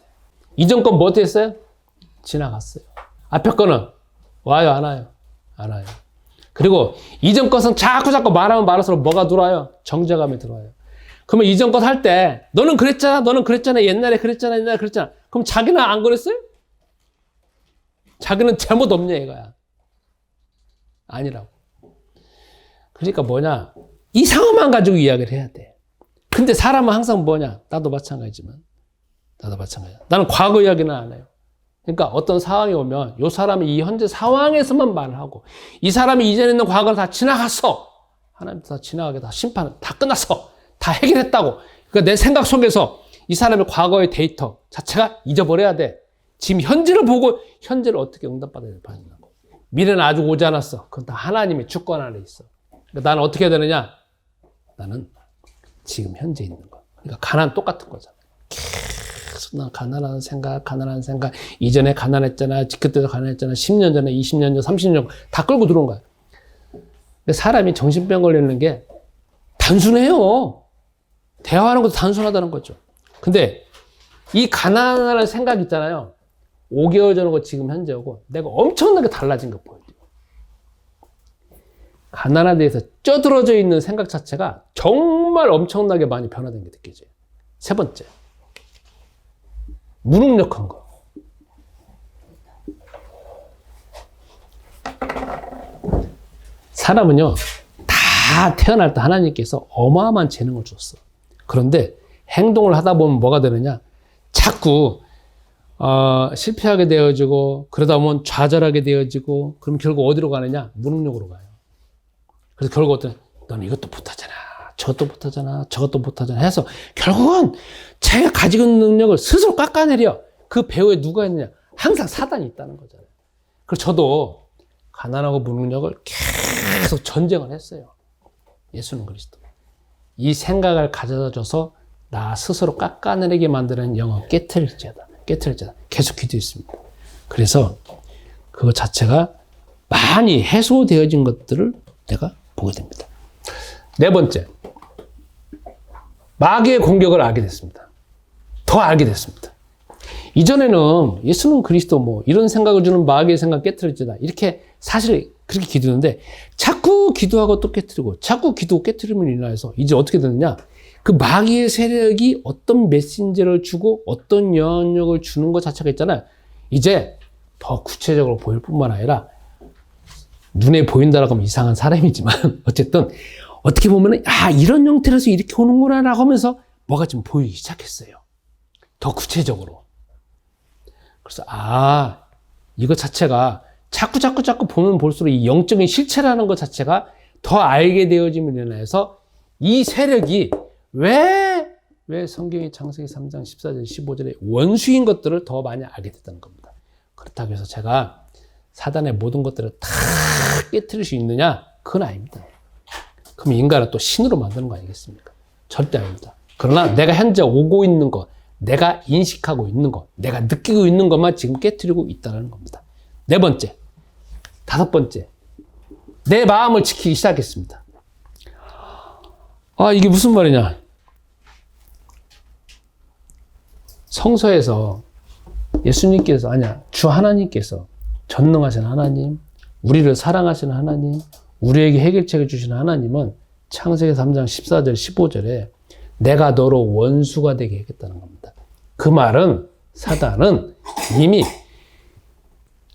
이전 건 뭐 됐어요? 지나갔어요. 앞에 거는 와요, 안 와요? 안 와요. 그리고 이전 것은 자꾸 말하면 말할수록 뭐가 들어와요? 정죄감이 들어와요. 그러면 이전 것 할 때 너는 그랬잖아, 너는 그랬잖아, 옛날에 그랬잖아, 옛날에 그랬잖아. 그럼 자기는 안 그랬어요? 자기는 잘못 없냐 이거야. 아니라고. 그러니까 뭐냐? 이 상황만 가지고 이야기를 해야 돼. 근데 사람은 항상 뭐냐? 나도 마찬가지지만. 나도 마찬가지야. 나는 과거 이야기는 안 해요. 그러니까 어떤 상황이 오면 이 사람이 이 현재 상황에서만 말을 하고 이 사람이 이전에 있는 과거를 다 지나갔어. 하나님 다 지나가게 다 심판 다 끝났어. 다 해결했다고. 그러니까 내 생각 속에서 이 사람의 과거의 데이터 자체가 잊어버려야 돼. 지금 현재를 보고 현재를 어떻게 응답받아야 되냐고. 미래는 아직 오지 않았어. 그건 다 하나님의 주권 안에 있어. 그러니까 나는 어떻게 해야 되느냐? 나는 지금 현재 있는 거. 그러니까 가난 똑같은 거잖아. 계속 난 가난한 생각, 이전에 가난했잖아, 그때도 가난했잖아, 10년 전에, 20년 전, 30년 전, 다 끌고 들어온 거야. 근데 사람이 정신병 걸리는 게 단순해요. 대화하는 것도 단순하다는 거죠. 근데 이 가난하는 생각 있잖아요. 5개월 전하고 지금 현재하고 내가 엄청나게 달라진 거 보여요. 가난에 대해서 쪄들어져 있는 생각 자체가 정말 엄청나게 많이 변화된 게 느껴져요. 세 번째. 무능력한 거. 사람은요, 다 태어날 때 하나님께서 어마어마한 재능을 줬어. 그런데 행동을 하다 보면 뭐가 되느냐? 자꾸 실패하게 되어지고 그러다 보면 좌절하게 되어지고 그럼 결국 어디로 가느냐? 무능력으로 가요. 그래서 결국 어떤 너는 이것도 못하잖아. 저것도 못하잖아. 저것도 못하잖아. 해서 결국은 자기가 가지고 있는 능력을 스스로 깎아내려. 그 배후에 누가 있느냐? 항상 사단이 있다는 거잖아요. 그래서 저도 가난하고 무능력을 계속 전쟁을 했어요. 예수는 그리스도. 이 생각을 가져다 줘서 나 스스로 깎아내리게 만드는 영어 깨트릴지어다. 깨트릴지어다. 계속 기도했습니다. 그래서 그거 자체가 많이 해소되어진 것들을 내가 보게 됩니다. 네 번째. 마귀의 공격을 알게 됐습니다. 더 알게 됐습니다. 이전에는 예수는 그리스도 뭐 이런 생각을 주는 마귀의 생각 깨트릴지어다. 이렇게 사실 그렇게 기도했는데 자꾸 기도하고 또 깨트리고 자꾸 기도하고 깨트림을 인하여서 이제 어떻게 되느냐. 그 마귀의 세력이 어떤 메신저를 주고 어떤 영향력을 주는 것 자체가 있잖아요. 이제 더 구체적으로 보일 뿐만 아니라 눈에 보인다라고 하면 이상한 사람이지만 어쨌든 어떻게 보면 이런 형태로서 이렇게 오는구나 라고 하면서 뭐가 좀 보이기 시작했어요. 더 구체적으로. 그래서 이거 자체가 자꾸 보면 볼수록 이 영적인 실체라는 것 자체가 더 알게 되어짐으로 인해서 이 세력이 왜 성경의 창세기 3장 14절 15절에 원수인 것들을 더 많이 알게 됐다는 겁니다. 그렇다고 해서 제가 사단의 모든 것들을 다 깨트릴 수 있느냐? 그건 아닙니다. 그럼 인간을 또 신으로 만드는 거 아니겠습니까? 절대 아닙니다. 그러나 내가 현재 오고 있는 것, 내가 인식하고 있는 것, 내가 느끼고 있는 것만 지금 깨트리고 있다는 겁니다. 네 번째, 다섯 번째, 내 마음을 지키기 시작했습니다. 아, 이게 무슨 말이냐. 성서에서 예수님께서, 아니야, 주 하나님께서, 전능하신 하나님, 우리를 사랑하시는 하나님, 우리에게 해결책을 주시는 하나님은 창세기 3장 14절, 15절에 내가 너로 원수가 되게 하겠다는 겁니다. 그 말은 사단은 이미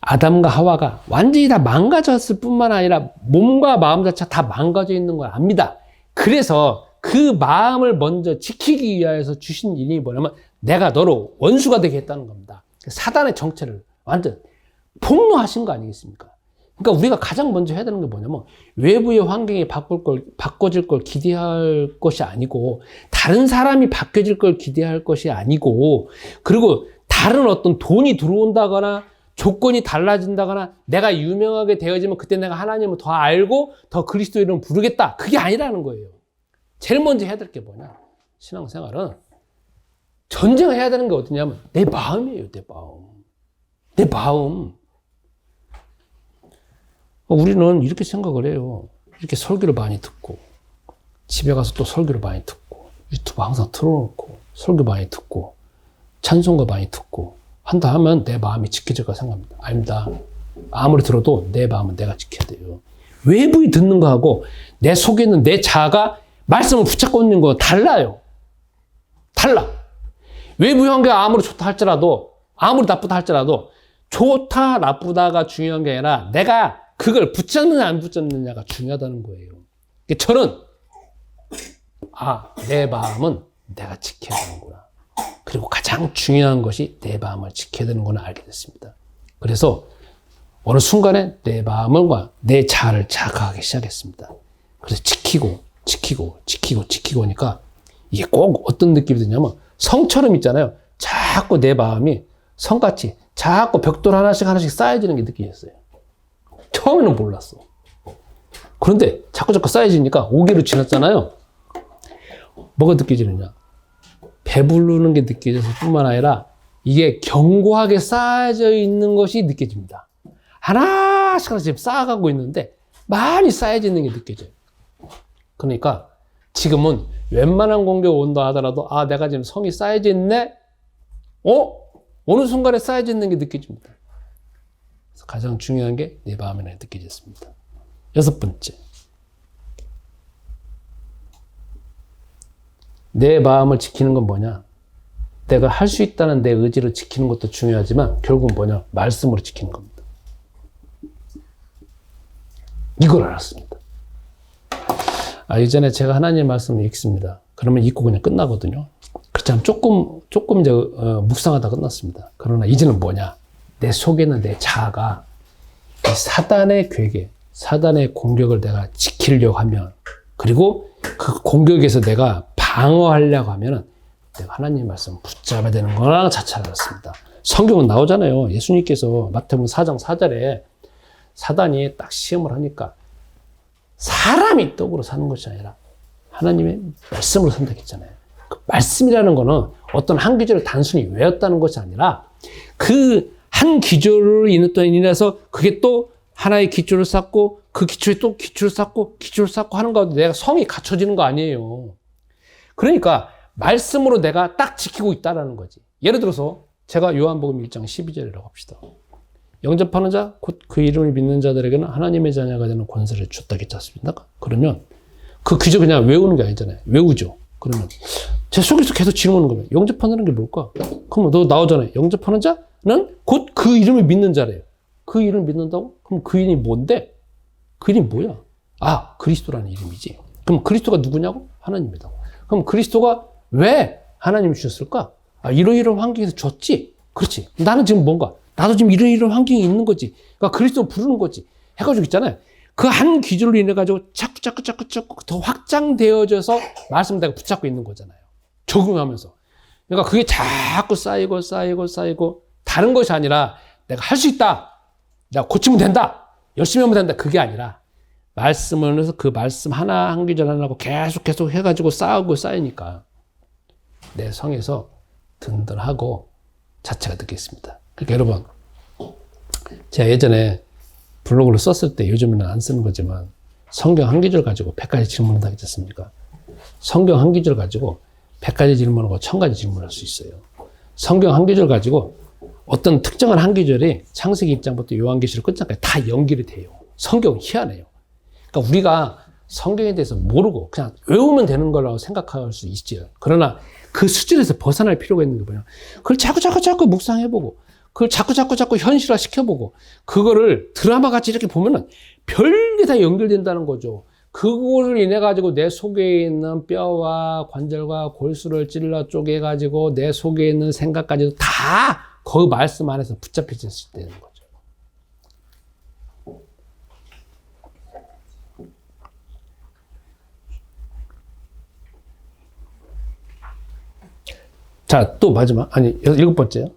아담과 하와가 완전히 다 망가졌을 뿐만 아니라 몸과 마음 자체가 다 망가져 있는 걸 압니다. 그래서 그 마음을 먼저 지키기 위해서 주신 일이 뭐냐면 내가 너로 원수가 되게 했다는 겁니다. 사단의 정체를 완전 폭로하신 거 아니겠습니까? 그러니까 우리가 가장 먼저 해야 되는 게 뭐냐면 외부의 환경이 바꿔질 걸 기대할 것이 아니고 다른 사람이 바뀌어질 걸 기대할 것이 아니고 그리고 다른 어떤 돈이 들어온다거나 조건이 달라진다거나 내가 유명하게 되어지면 그때 내가 하나님을 더 알고 더 그리스도 이름을 부르겠다. 그게 아니라는 거예요. 제일 먼저 해야 될 게 뭐냐? 신앙생활은 전쟁을 해야 되는 게 어디냐면 내 마음이에요. 내 마음. 내 마음. 우리는 이렇게 생각을 해요. 이렇게 설교를 많이 듣고 집에 가서 또 설교를 많이 듣고 유튜브 항상 틀어놓고 설교 많이 듣고 찬송가 많이 듣고 한다 하면 내 마음이 지켜질 거라 생각합니다. 아닙니다. 아무리 들어도 내 마음은 내가 지켜야 돼요. 외부에 듣는 거하고 내 속에 있는 내 자아가 말씀을 붙잡고 있는 거 달라요. 달라. 외부 환경이 아무리 좋다 할지라도 아무리 나쁘다 할지라도 좋다 나쁘다가 중요한 게 아니라 내가 그걸 붙잡느냐 안 붙잡느냐가 중요하다는 거예요. 저는 내 마음은 내가 지켜야 되는구나. 그리고 가장 중요한 것이 내 마음을 지켜야 되는구나 알게 됐습니다. 그래서 어느 순간에 내 마음과 내 자아를 자각하기 시작했습니다. 그래서 지키고 하니까 이게 꼭 어떤 느낌이 드냐면 성처럼 있잖아요. 자꾸 내 마음이 성같이 자꾸 벽돌 하나씩 쌓여지는 게 느껴졌어요. 처음에는 몰랐어. 그런데 자꾸 쌓여지니까 5개월 지났잖아요. 뭐가 느껴지느냐? 배부르는 게 느껴져서 뿐만 아니라 이게 견고하게 쌓여져 있는 것이 느껴집니다. 하나씩 쌓아가고 있는데 많이 쌓여지는 게 느껴져요. 그러니까 지금은 웬만한 공격 온다 하더라도 내가 지금 성이 쌓여져 있네? 어느 순간에 쌓여져 있는 게 느껴집니다. 그래서 가장 중요한 게 내 마음에 느껴졌습니다. 여섯 번째. 내 마음을 지키는 건 뭐냐? 내가 할 수 있다는 내 의지를 지키는 것도 중요하지만 결국은 뭐냐? 말씀으로 지키는 겁니다. 이걸 알았습니다. 이전에 제가 하나님 말씀을 읽습니다. 그러면 읽고 그냥 끝나거든요. 그렇지 않으면 조금 이제 묵상하다 끝났습니다. 그러나 이제는 뭐냐? 내 속에 있는 내 자아가 이 사단의 괴계, 사단의 공격을 내가 지키려고 하면 그리고 그 공격에서 내가 방어하려고 하면 내가 하나님 말씀 붙잡아야 되는 거나 자체를 알았습니다. 성경은 나오잖아요. 예수님께서 마태복음 4장 4절에 사단이 딱 시험을 하니까 사람이 떡으로 사는 것이 아니라 하나님의 말씀으로 선택했잖아요. 그 말씀이라는 거는 어떤 한 기절을 단순히 외웠다는 것이 아니라 그 한 기절을 인해서 그게 또 하나의 기초를 쌓고 그 기초에 또 기초를 쌓고 하는 가운데 내가 성이 갖춰지는 거 아니에요. 그러니까 말씀으로 내가 딱 지키고 있다는 거지. 예를 들어서 제가 요한복음 1장 12절이라고 합시다. 영접하는 자, 곧 그 이름을 믿는 자들에게는 하나님의 자녀가 되는 권세를 줬다겠지 않습니까? 그러면 그 기저 그냥 외우는 게 아니잖아요. 외우죠. 그러면 제 속에서 계속 질문하는 거예요. 영접하는 게 뭘까? 그러면 너 나오잖아요. 영접하는 자는 곧 그 이름을 믿는 자래요. 그 이름을 믿는다고? 그럼 그 이름이 뭔데? 그 이름이 뭐야? 그리스도라는 이름이지. 그럼 그리스도가 누구냐고? 하나님이다. 그럼 그리스도가 왜 하나님이 주셨을까? 이러이러한 환경에서 줬지. 그렇지. 나는 지금 뭔가 나도 지금 이런 환경이 있는 거지. 그러니까 그리스도 부르는 거지. 해가지고 있잖아요. 그 한 기준으로 인해가지고 자꾸 더 확장되어져서 말씀 내가 붙잡고 있는 거잖아요. 적응하면서. 그러니까 그게 자꾸 쌓이고 다른 것이 아니라 내가 할 수 있다. 내가 고치면 된다. 열심히 하면 된다. 그게 아니라 말씀을 해서 그 말씀 하나 한 기절 하나고 계속 해가지고 쌓이니까 내 성에서 든든하고 자체가 느껴있습니다. 그러니까 여러분, 제가 예전에 블로그를 썼을 때 요즘에는 안 쓰는 거지만 성경 한 구절 가지고 100가지 질문을 하겠지 않습니까? 성경 한 구절 가지고 100가지 질문하고 1000가지 질문을 할 수 있어요. 성경 한 구절 가지고 어떤 특정한 한 구절이 창세기 1장부터 요한계시록 끝장까지 다 연결이 돼요. 성경은 희한해요. 그러니까 우리가 성경에 대해서 모르고 그냥 외우면 되는 거라고 생각할 수 있지요. 그러나 그 수준에서 벗어날 필요가 있는 게 뭐냐. 그걸 자꾸 묵상해보고, 그걸 자꾸 현실화 시켜보고, 그거를 드라마 같이 이렇게 보면은 별게 다 연결된다는 거죠. 그거를 인해 가지고 내 속에 있는 뼈와 관절과 골수를 찔러 쪼개 가지고 내 속에 있는 생각까지도 다 그 말씀 안에서 붙잡혀질 수 있다는 거죠. 자, 또 마지막, 아니, 7번째요.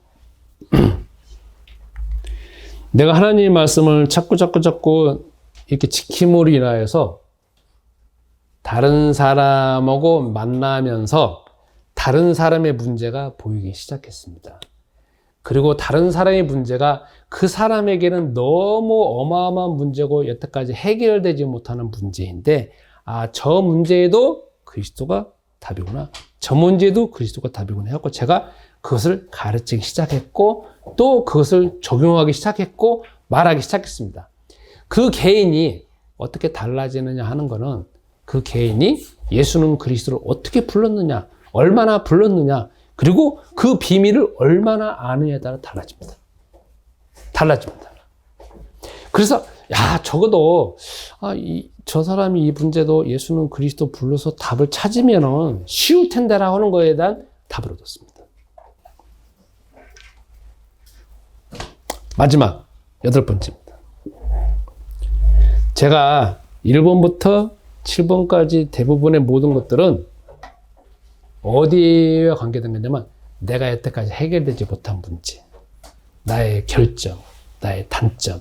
내가 하나님의 말씀을 자꾸 이렇게 지킴으로 인하여서 다른 사람하고 만나면서 다른 사람의 문제가 보이기 시작했습니다. 그리고 다른 사람의 문제가 그 사람에게는 너무 어마어마한 문제고 여태까지 해결되지 못하는 문제인데, 아, 저 문제에도 그리스도가 답이구나. 저 문제도 그리스도가 답이구나 해갖고 제가 그것을 가르치기 시작했고 또 그것을 적용하기 시작했고 말하기 시작했습니다. 그 개인이 어떻게 달라지느냐 하는 거는 그 개인이 예수는 그리스도를 어떻게 불렀느냐, 얼마나 불렀느냐, 그리고 그 비밀을 얼마나 아느냐에 따라 달라집니다. 그래서 적어도 저 사람이 이 문제도 예수는 그리스도 불러서 답을 찾으면은 쉬울 텐데라고 하는 거에 대한 답을 얻었습니다. 마지막 8번째입니다. 제가 1번부터 7번까지 대부분의 모든 것들은 어디에 관계된 거냐면 내가 여태까지 해결되지 못한 문제, 나의 결점, 나의 단점,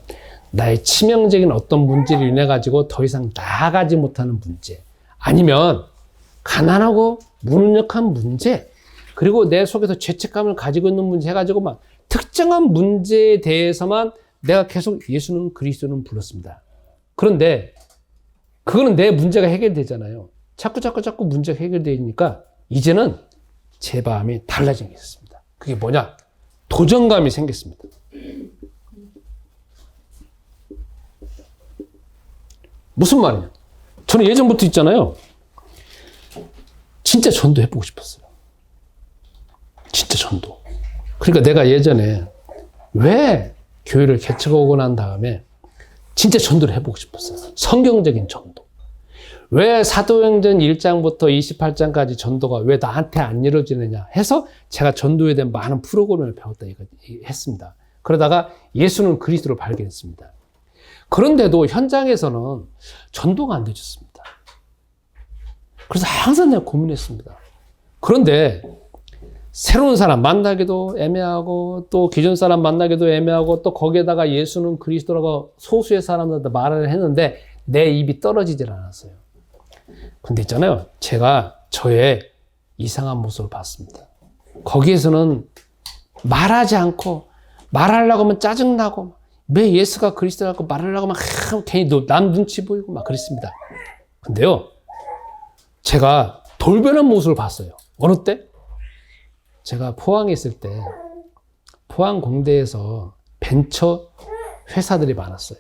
나의 치명적인 어떤 문제를 인해 가지고 더 이상 나아가지 못하는 문제, 아니면 가난하고 무능력한 문제, 그리고 내 속에서 죄책감을 가지고 있는 문제 해가지고 막 특정한 문제에 대해서만 내가 계속 예수는 그리스도는 불렀습니다. 그런데 그거는 내 문제가 해결되잖아요. 자꾸 문제가 해결되니까 이제는 제 마음이 달라진 게 있었습니다. 그게 뭐냐? 도전감이 생겼습니다. 무슨 말이냐? 저는 예전부터 있잖아요. 진짜 전도해보고 싶었어요. 진짜 전도. 그러니까 내가 예전에 왜 교회를 개척하고 난 다음에 진짜 전도를 해보고 싶었어요. 성경적인 전도. 왜 사도행전 1장부터 28장까지 전도가 왜 나한테 안 이루어지느냐 해서 제가 전도에 대한 많은 프로그램을 배웠다 했습니다. 그러다가 예수는 그리스도를 발견했습니다. 그런데도 현장에서는 전도가 안 되졌습니다. 그래서 항상 내가 고민했습니다. 그런데 새로운 사람 만나기도 애매하고 또 기존 사람 만나기도 애매하고 또 거기에다가 예수는 그리스도라고 소수의 사람들한테 말을 했는데 내 입이 떨어지질 않았어요. 근데 있잖아요. 제가 저의 이상한 모습을 봤습니다. 거기에서는 말하지 않고 말하려고 하면 짜증나고 왜 예수가 그리스도라고 말하려고 막 괜히 남 눈치 보이고 막 그랬습니다. 근데요. 제가 돌변한 모습을 봤어요. 어느 때? 제가 포항에 있을 때 포항 공대에서 벤처 회사들이 많았어요.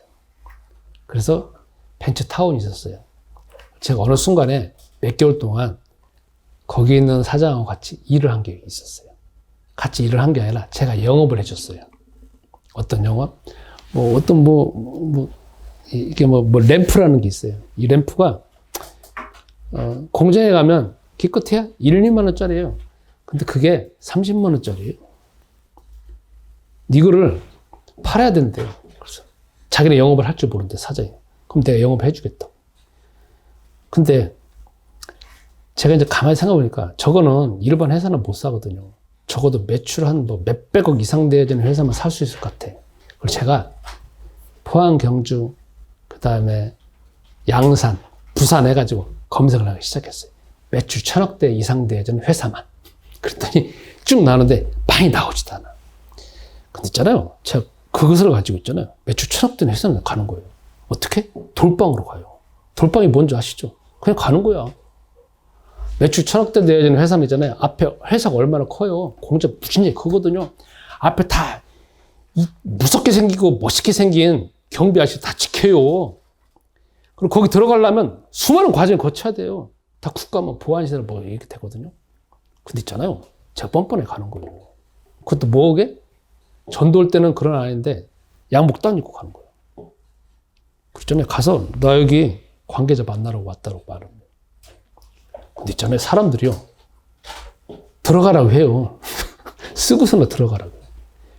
그래서 벤처타운이 있었어요. 제가 어느 순간에 몇 개월 동안 거기 있는 사장하고 같이 일을 한 게 있었어요. 같이 일을 한 게 아니라 제가 영업을 해줬어요. 어떤 영업? 이게 램프라는 게 있어요. 이 램프가 공장에 가면 기껏해야 1, 2만 원짜리예요. 근데 그게 30만 원짜리예요. 이거를 팔아야 된대요. 그래서 자기는 영업을 할 줄 모르는데 사장이. 그럼 내가 영업을 해주겠다. 근데 제가 이제 가만히 생각해보니까 저거는 일반 회사는 못 사거든요. 적어도 매출 한 몇백억 이상 돼야 되는 회사만 살 수 있을 것 같아. 그래서 제가 포항, 경주, 그 다음에 양산, 부산 해가지고 검색을 하기 시작했어요. 매출 1000억대 이상 돼야 되는 회사만. 그랬더니 쭉 나오는데 많이 나오지도 않아. 근데 있잖아요. 제가 그것을 가지고 있잖아요. 매출 1,000억 되는 회사는 가는 거예요. 어떻게? 돌방으로 가요. 돌방이 뭔지 아시죠? 그냥 가는 거야. 매출 1,000억 대 내야 되는 회사는 있잖아요. 앞에 회사가 얼마나 커요. 공장 무진하게 크거든요. 앞에 다 무섭게 생기고 멋있게 생긴 경비 아저씨 다 지켜요. 그리고 거기 들어가려면 수많은 과정을 거쳐야 돼요. 다 국가 뭐 보안시설 뭐 이렇게 되거든요. 근데 있잖아요. 제가 뻔뻔하게 가는 거예요. 그것도 뭐게? 전도 올 때는 그런 아닌데 양복도 안 입고 가는 거예요. 그랬잖아요. 가서 나 여기 관계자 만나러 왔다고 말을 해요. 근데 있잖아요. 사람들이요. 들어가라고 해요. 쓰고서는 들어가라고.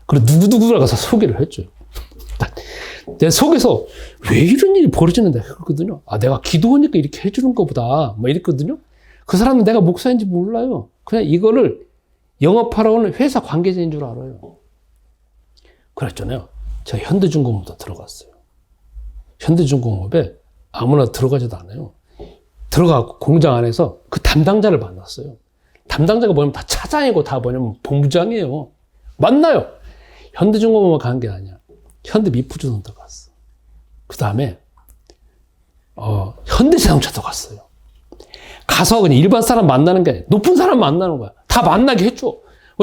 그리고 누구누구라 가서 소개를 해줘요. 내 속에서 왜 이런 일이 벌어지는데 그러거든요. 아, 내가 기도하니까 이렇게 해주는 거보다 뭐 이랬거든요. 그 사람은 내가 목사인지 몰라요. 그냥 이거를 영업하러 오는 회사 관계자인 줄 알아요. 그랬잖아요. 제가 현대중공업도 들어갔어요. 현대중공업에 아무나 들어가지도 않아요. 들어가고 공장 안에서 그 담당자를 만났어요. 담당자가 뭐냐면 다 차장이고 다 뭐냐면 본부장이에요. 만나요. 현대중공업만 간 게 아니야. 현대미푸드선도 갔어. 그 다음에 현대자동차도 갔어요. 가서 그냥 일반 사람 만나는 게 아니라 높은 사람 만나는 거야. 다 만나게 해줘.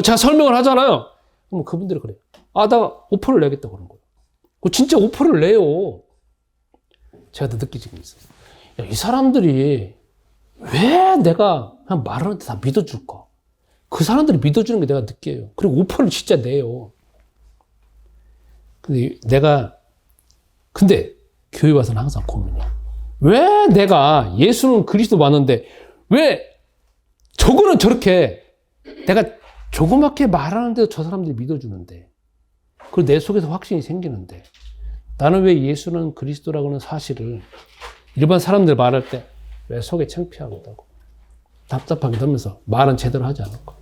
제가 설명을 하잖아요. 그럼 그분들이 그래요. 아, 나 오퍼를 내겠다 그런 거예요. 진짜 오퍼를 내요. 제가 더 느끼는 게 있어요. 야, 이 사람들이 왜 내가 그냥 말하는데 다 믿어줄까? 그 사람들이 믿어주는 게 내가 느껴요. 그리고 오퍼를 진짜 내요. 근데 교회 와서는 항상 고민이야. 왜 내가 예수는 그리스도 맞는데 왜 저거는 저렇게 내가 조그맣게 말하는데도 저 사람들이 믿어주는데 그리고 내 속에서 확신이 생기는데 나는 왜 예수는 그리스도라고 하는 사실을 일반 사람들 말할 때 왜 속에 창피하고 답답하게 되면서 말은 제대로 하지 않을까?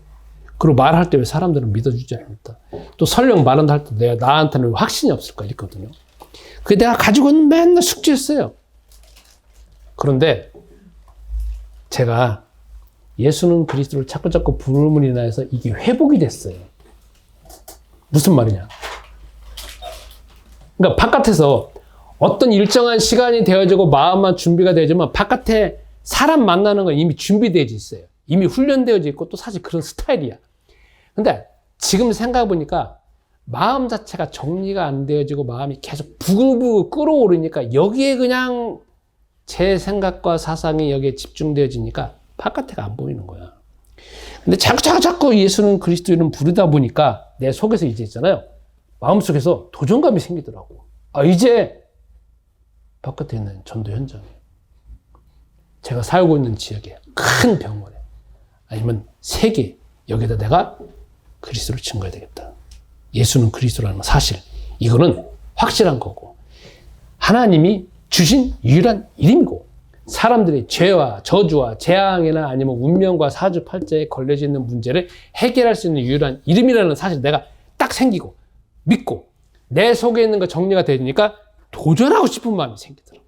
그리고 말할 때 왜 사람들은 믿어주지 않을까? 또 설령 말한다 할 때 내가 나한테는 확신이 없을까? 이랬거든요. 그게 내가 가지고는 맨날 숙제했어요. 그런데 제가 예수는 그리스도를 자꾸 부름을 인하여서 이게 회복이 됐어요. 무슨 말이냐? 그러니까 바깥에서 어떤 일정한 시간이 되어지고 마음만 준비가 되어지면 바깥에 사람 만나는 건 이미 준비되어져 있어요. 이미 훈련되어져 있고 또 사실 그런 스타일이야. 근데 지금 생각해보니까 마음 자체가 정리가 안 되어지고 마음이 계속 부글부글 끓어오르니까 여기에 그냥 제 생각과 사상이 여기에 집중되어지니까 바깥에가 안 보이는 거야. 근데 자꾸 예수는 그리스도 이름 부르다 보니까 내 속에서 이제 있잖아요. 마음속에서 도전감이 생기더라고. 아, 이제 바깥에 있는 전도 현장에 제가 살고 있는 지역에 큰 병원에 아니면 세계 여기다 내가 그리스도를 증거해야 되겠다. 예수는 그리스도라는 사실 이거는 확실한 거고 하나님이 주신 유일한 이름이고 사람들이 죄와 저주와 재앙이나 아니면 운명과 사주팔자에 걸려져 있는 문제를 해결할 수 있는 유일한 이름이라는 사실 내가 딱 생기고 믿고 내 속에 있는 거 정리가 되니까 도전하고 싶은 마음이 생기더라고요.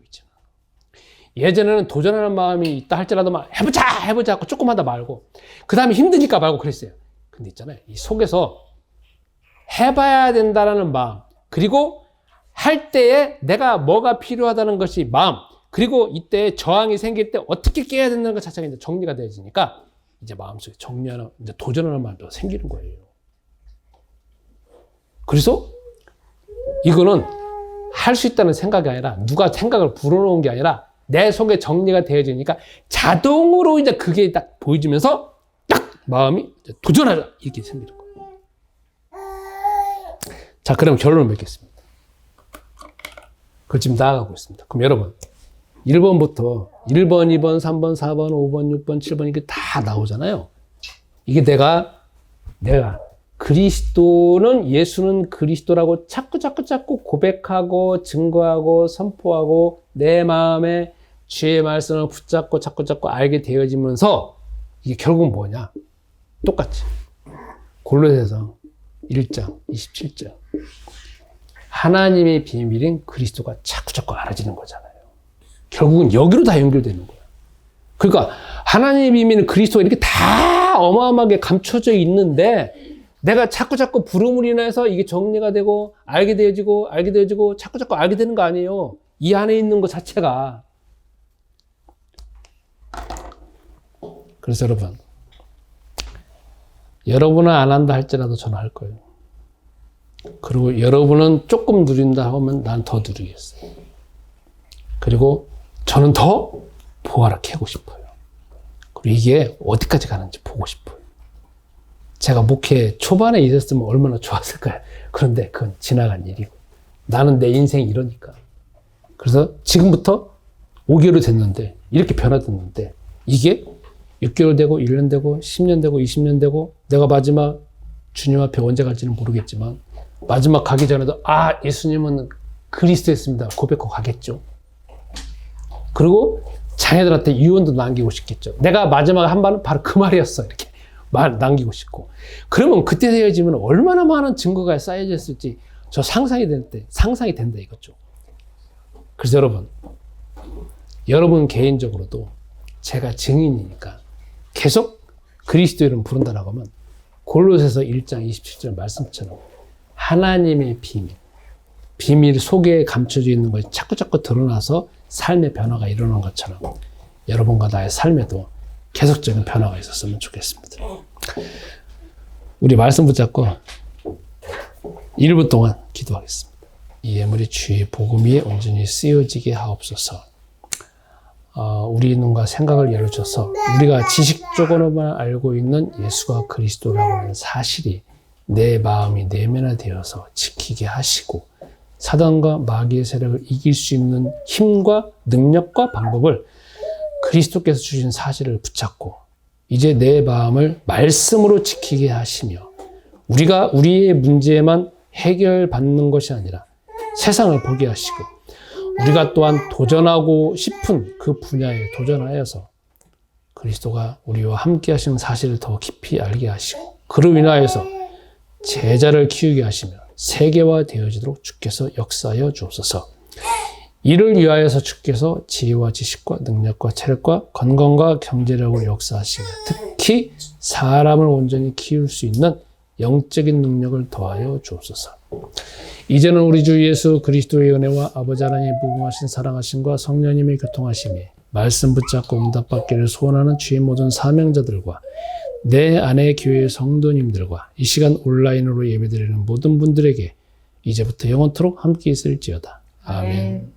예전에는 도전하는 마음이 있다 할지라도 막 해보자 하고 조금 하다 말고 그 다음에 힘드니까 말고 그랬어요. 근데 있잖아요. 이 속에서 해봐야 된다는 마음 그리고 할 때에 내가 뭐가 필요하다는 것이 마음 그리고 이때 저항이 생길 때 어떻게 깨야 된다는 것 자체가 이제 정리가 되어지니까 이제 마음속에 정리하는 이제 도전하는 마음도 생기는 거예요. 그래서 이거는 할 수 있다는 생각이 아니라 누가 생각을 불어넣은 게 아니라 내 속에 정리가 되어지니까 자동으로 이제 그게 딱 보여지면서 딱 마음이 도전하자 이렇게 생기는 거예요. 자, 그럼 결론을 맺겠습니다. 그 지금 나아가고 있습니다. 그럼 여러분 1번부터 1번, 2번, 3번, 4번, 5번, 6번, 7번 이게 다 나오잖아요. 이게 내가 그리스도는 예수는 그리스도라고 자꾸 고백하고 증거하고 선포하고 내 마음에 주의 말씀을 붙잡고 자꾸 알게 되어지면서 이게 결국은 뭐냐? 똑같이 골로새서 1장 27절 하나님의 비밀인 그리스도가 자꾸 알아지는 거잖아요. 결국은 여기로 다 연결되는 거야. 그러니까 하나님의 비밀은 그리스도가 이렇게 다 어마어마하게 감춰져 있는데 내가 자꾸 부름으로 인해서 이게 정리가 되고 알게 되어지고 자꾸 알게 되는 거 아니에요. 이 안에 있는 것 자체가. 그래서 여러분은 안 한다 할지라도 저는 할 거예요. 그리고 여러분은 조금 누린다 하면 난 더 누리겠어요. 그리고 저는 더 보아라 캐고 싶어요. 그리고 이게 어디까지 가는지 보고 싶어요. 제가 목회 초반에 있었으면 얼마나 좋았을까요? 그런데 그건 지나간 일이고 나는 내 인생이 이러니까. 그래서 지금부터 5개월이 됐는데 이렇게 변화됐는데 이게 6개월 되고 1년 되고 10년 되고 20년 되고 내가 마지막 주님 앞에 언제 갈지는 모르겠지만 마지막 가기 전에도 예수님은 그리스도였습니다 고백하고 가겠죠. 그리고 자녀들한테 유언도 남기고 싶겠죠. 내가 마지막 한 말은 바로 그 말이었어 이렇게 말 남기고 싶고. 그러면 그때 되어지면 얼마나 많은 증거가 쌓여져 있을지 저 상상이 된다 이거죠. 그래서 여러분 개인적으로도 제가 증인이니까 계속 그리스도 이름 부른다라고 하면 골로새서 1장 27절 말씀처럼 하나님의 비밀 속에 감춰져 있는 것이 자꾸 드러나서 삶의 변화가 일어나는 것처럼 여러분과 나의 삶에도 계속적인 변화가 있었으면 좋겠습니다. 우리 말씀 붙잡고 1분 동안 기도하겠습니다. 이 예물이 주의 복음 위에 온전히 쓰여지게 하옵소서. 우리 눈과 생각을 열어줘서 우리가 지식적으로만 알고 있는 예수가 그리스도라고 하는 사실이 내 마음이 내면화되어서 지키게 하시고 사단과 마귀의 세력을 이길 수 있는 힘과 능력과 방법을 그리스도께서 주신 사실을 붙잡고 이제 내 마음을 말씀으로 지키게 하시며 우리가 우리의 문제만 해결받는 것이 아니라 세상을 보게 하시고 우리가 또한 도전하고 싶은 그 분야에 도전하여서 그리스도가 우리와 함께 하시는 사실을 더 깊이 알게 하시고 그로 인하여서 제자를 키우게 하시며 세계화 되어지도록 주께서 역사하여 주옵소서. 이를 위하여서 주께서 지혜와 지식과 능력과 체력과 건강과 경제력을 역사하시며 특히 사람을 온전히 키울 수 있는 영적인 능력을 더하여 주옵소서. 이제는 우리 주 예수 그리스도의 은혜와 아버지 하나님의 무궁하신 사랑하심과 성령님의 교통하심이 말씀 붙잡고 응답받기를 소원하는 주의 모든 사명자들과 내 안의 교회의 성도님들과 이 시간 온라인으로 예배드리는 모든 분들에게 이제부터 영원토록 함께 있을지어다. 아멘.